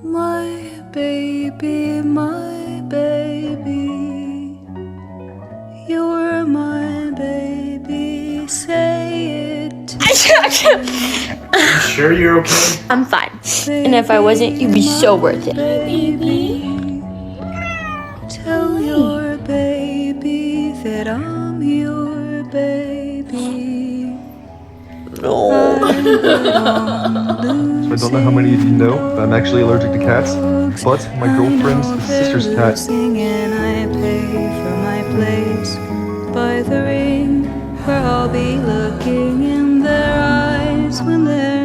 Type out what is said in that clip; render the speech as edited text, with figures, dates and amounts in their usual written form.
My baby, my baby, you're my baby, say it. You sure you're okay? I'm fine. And if I wasn't, you'd be so worth it. Baby, tell your baby that I'm your baby. No. So I don't know how many of you know, but I'm actually allergic to cats. But my girlfriend's sister's cat. And I pay for my place by the ring, where I'll be looking in their eyes when they're